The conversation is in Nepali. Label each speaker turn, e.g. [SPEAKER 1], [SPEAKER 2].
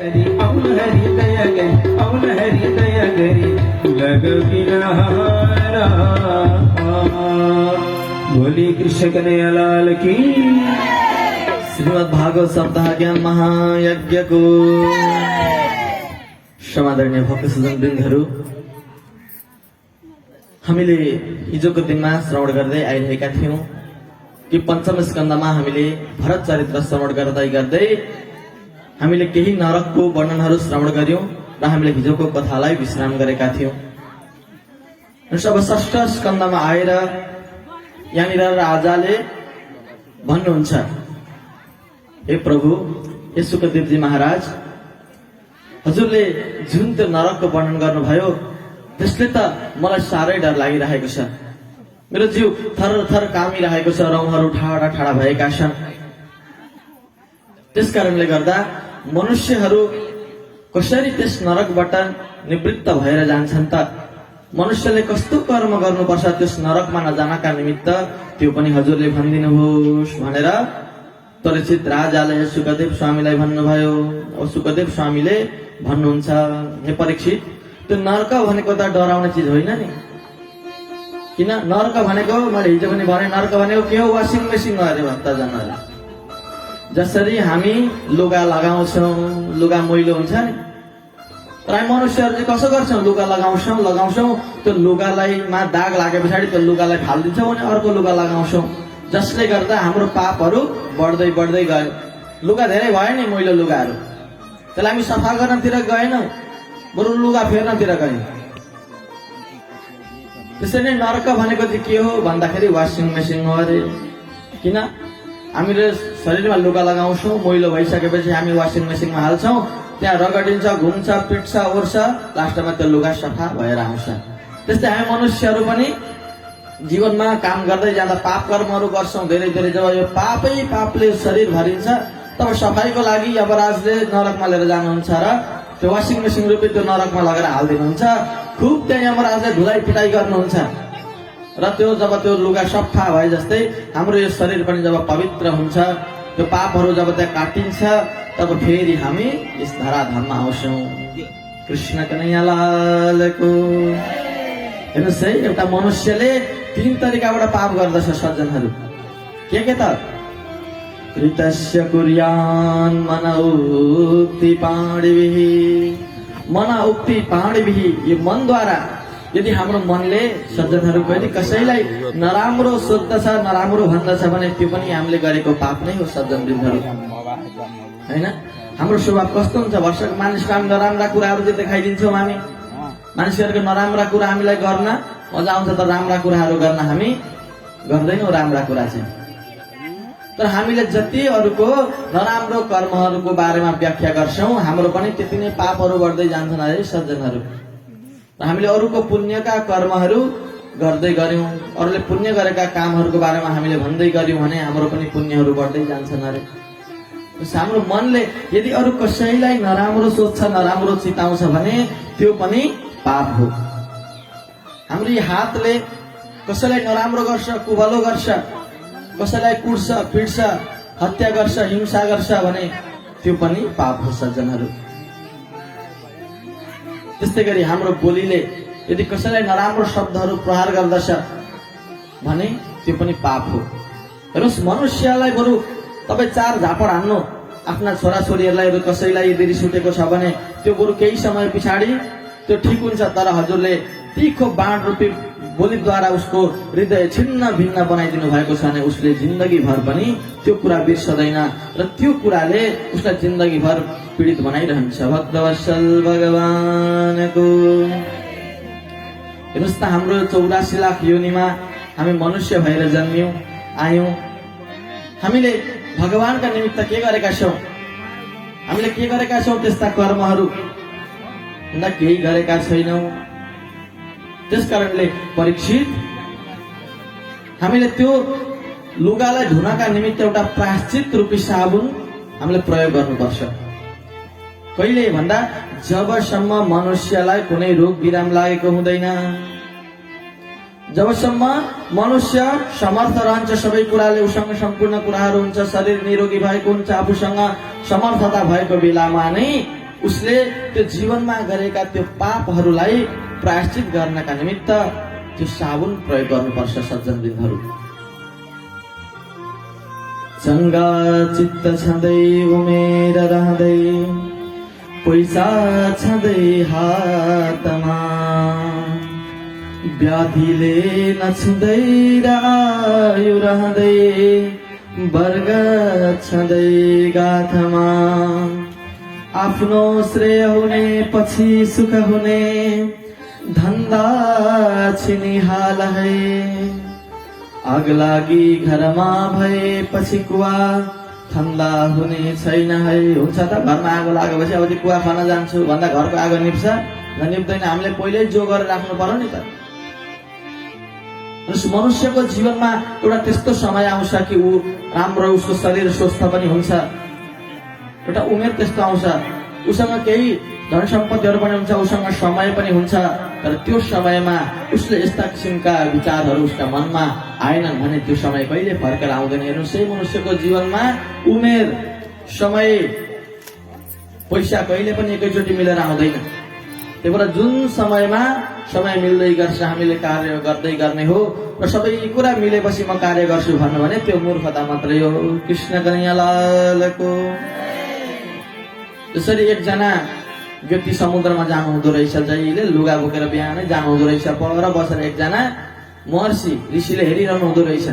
[SPEAKER 1] हरि औल हरि दया गरी औल हरि दया गरी लग किनारा। बोली कृष्ण कन्हैया लाल की।
[SPEAKER 2] श्रीमद् भागवत सप्ताह ज्ञान महायज्ञ को समादरणीय भक्त सज्जन वृन्दहरू, हामीले हिजोको दिनमा श्रवण गर्दै आइरहेका थियौं कि पञ्चम स्कन्धमा हामीले भरत चरित्र श्रवण गर्दै गर्दै हामीले केही नरकको वर्णनहरू श्रवण गर्यौं र हामीले हिजोको कथालाई विश्राम गरेका थियौं। अब षष्ठ स्कन्धमा आएर यहाँनिर राजाले भन्नुहुन्छ, हे प्रभु, हे सुकदेवजी महाराज, हजुरले जुन त्यो नरकको वर्णन गर्नुभयो त्यसले त मलाई साह्रै डर लागिरहेको छ। मेरो जिउ थर थर कामिरहेको छ, रौँहरू ठाडा ठाडा भएका छन्। त्यसकारणले गर्दा मनुष्यहरू कसरी त्यस नरकबाट निवृत्त भएर जान्छन् त? मनुष्यले कस्तो कर्म गर्नुपर्छ त्यस नरकमा नजानका निमित्त त्यो पनि हजुरले भनिदिनुहोस् भनेर परिचित राजाले सुकदेव स्वामीलाई भन्नुभयो। अब सुकदेव स्वामीले भन्नुहुन्छ, हे परीक्षित, त्यो नरक भनेको त डराउने चिज होइन नि। किन? नरक भनेको मैले हिजो पनि भने, नरक भनेको के हो? वासिङ मेसिन हो अरे भक्तजनहरू। जसरी हामी लुगा लगाउँछौँ, लुगा मैलो हुन्छ नि, तर हामी मनुष्यहरू चाहिँ कसो गर्छौँ? लुगा लगाउँछौँ, त्यो लुगालाई मा दाग लागे पछाडि त्यो लुगालाई फालिदिन्छौँ अनि अर्को लुगा लगाउँछौँ, जसले गर्दा हाम्रो पापहरू बढ्दै बढ्दै गयो। लुगा धेरै भयो नि, मैलो लुगाहरू, त्यसलाई हामी सफा गर्नतिर गएनौँ, बरु लुगा फेर्नतिर गयौँ। त्यसरी नै नरक भनेको चाहिँ के हो भन्दाखेरि वासिङ मेसिन हो अरे। किन? हामीले शरीरमा लुगा लगाउँछौँ, मैलो भइसकेपछि हामी वासिङ मेसिनमा हाल्छौँ, त्यहाँ रगडिन्छ, घुम्छ, पिट्छ, ओर्छ, लास्टमा त्यो लुगा सफा भएर आउँछ। त्यस्तै हामी मनुष्यहरू पनि जीवनमा काम गर्दै जाँदा पाप कर्महरू गर्छौँ धेरै धेरै। जब यो पापले शरीर भरिन्छ तब सफाइको लागि यमराजले नरकमा लिएर जानुहुन्छ र त्यो वासिङ मेसिन रूपी त्यो नरकमा लगेर हालिदिनुहुन्छ। खुब त्यहाँ यमराजले धुलाइ पिटाइ गर्नुहुन्छ र त्यो जब त्यो लुगा सफा भए जस्तै हाम्रो यो शरीर पनि जब पवित्र हुन्छ, त्यो पापहरू जब त्यहाँ काटिन्छ, तब फेरि हामी यस धराधाममा आउँछौँ। कृष्ण कन्हैया लालको। हेर्नुहोस् है, एउटा मनुष्यले 3 तरिकाबाट पाप गर्दछ सज्जनहरू। के त? कृतस्य कुर्यान् मन उक्ति पाणिभिः। मन उक्ति पाणिभिः, यो मनद्वारा यदि हाम्रो मनले सज्जनहरू यदि कसैलाई नराम्रो सोध्दछ, नराम्रो भन्दछ भने त्यो पनि हामीले गरेको पाप नै हो सज्जन वृन्दहरू, हैन? हाम्रो स्वभाव कस्तो हुन्छ? वर्षक मानिसको हामी नराम्रा कुराहरू चाहिँ देखाइदिन्छौँ। हामी मानिसहरूको नराम्रा कुरा हामीलाई गर्न मजा आउँछ, तर राम्रा कुराहरू गर्न हामी गर्दैनौँ राम्रा कुरा चाहिँ। तर हामीले जति अरूको नराम्रो कर्महरूको बारेमा व्याख्या गर्छौँ, हाम्रो पनि त्यति नै पापहरू बढ्दै जान्छन् अरे सज्जनहरू। र हामीले अरूको पुण्यका कर्महरू गर्दै गर्यौँ, अरूले पुण्य गरेका कामहरूको बारेमा हामीले भन्दै गर्यौँ भने हाम्रो पनि पुण्यहरू बढ्दै जान्छन् अरे। हाम्रो मनले यदि अरू कसैलाई नराम्रो सोच्छ, नराम्रो चिताउँछ भने त्यो पनि पाप हो। हाम्रो यो हातले कसैलाई नराम्रो गर्छ, कुभलो गर्छ, कसैलाई कुट्छ, पिट्छ, हत्या गर्छ, हिंसा गर्छ भने त्यो पनि पाप हो सज्जनहरू। त्यस्तै गरी हाम्रो बोलीले यदि कसैलाई नराम्रो शब्दहरू प्रहार गर्दछ भने त्यो पनि पाप हो। हेर्नुहोस्, मनुष्यलाई बरु तपाईँ 4 झापड हान्नु आफ्ना छोराछोरीहरूलाई, कसैलाई यदि रिस उठेको छ भने त्यो बरु केही समय पछाडि त्यो ठिक हुन्छ, तर हजुरले तीखो बाण रूपी बोलीद्वारा उसको हृदय छिन्न भिन्न बनाइदिनु भएको छ भने उसले जिन्दगी भर पनि त्यो कुरा बिर्सदैन र त्यो कुराले उसलाई जिन्दगी भर पीडित बनाइरहन्छ। भक्तवत्सल भगवानको। हेर्नुहोस् त, हाम्रो 84 लाख योनिमा हामी मनुष्य भएर जन्मियौँ, आयौँ। हामीले भगवानका निमित्त के गरेका छौँ? हामीले के गरेका छौँ? त्यस्ता कर्महरू न केही गरेका छैनौँ। त्यसकारणले परीक्षित, हामीले त्यो लुगालाई धुनका निमित्त एउटा प्रायश्चित रूपी साबुन हामीले प्रयोग गर्नुपर्छ। कहिले भन्दा जबसम्म मनुष्यलाई कुनै रोग बिराम लागेको हुँदैन, जबसम्म मनुष्य समर्थ रहन्छ, सबै कुराले उसँग सम्पूर्ण कुराहरू हुन्छ, शरीर निरोगी भएको हुन्छ, आफूसँग समर्थता भएको बेलामा नै उसले त्यो जीवनमा गरेका त्यो पापहरूलाई प्रायश्चित गर्नका निमित्त त्यो साबुन प्रयोग गर्नुपर्छ सज्जनवृन्दहरू। चङ्गा चित्त छँदै उमेर रहँदै पैसा छँदै हातमा व्याधिले नछुँदै र आयु रहँदै वर्ग छँदै गाथमा आफ्नो श्रेय हुने पछि सुख हुने धन्दा छिनिहाल है आगलागी घरमा भएपछि कुवा ठन्डा हुने छैन है। हुन्छ त घरमा आगो लागेपछि अब त्यो कुवा खान जान्छु भन्दा घरको आगो निप्छ निप्दैन। हामीले पहिल्यै जो गरेर राख्नु पर्यो नि त। मनुष्यको जीवनमा एउटा त्यस्तो समय आउँछ कि ऊ राम्रो उसको शरीर स्वस्थ पनि हुन्छ। एउटा उमेर त्यस्तो आउँछ उसँग केही धन सम्पत्तिहरू पनि हुन्छ उसँग समय पनि हुन्छ तर त्यो समयमा उसले यस्ता किसिमका विचारहरू उसका मनमा आएनन् भने त्यो समय कहिले फर्केर आउँदैन। हेर्नुहोस् है मनुष्यको जीवनमा उमेर समय पैसा कहिले पनि एकैचोटि मिलेर आउँदैन। त्यही भएर जुन समयमा समय मिल्दै गर्छ हामीले कार्य गर्दै गर्ने हो र सबै कुरा मिलेपछि म कार्य गर्छु भन्नु भने त्यो मूर्खता मात्रै हो। कृष्ण कन्हैया लालको। त्यसरी एकजना व्यक्ति समुद्रमा जानु हुँदो रहेछ जहिले लुगा बोकेर बिहानै जानु हुँदो रहेछ। पर बसेर एकजना महर्षि ऋषिले हेरिरहनु हुँदो रहेछ।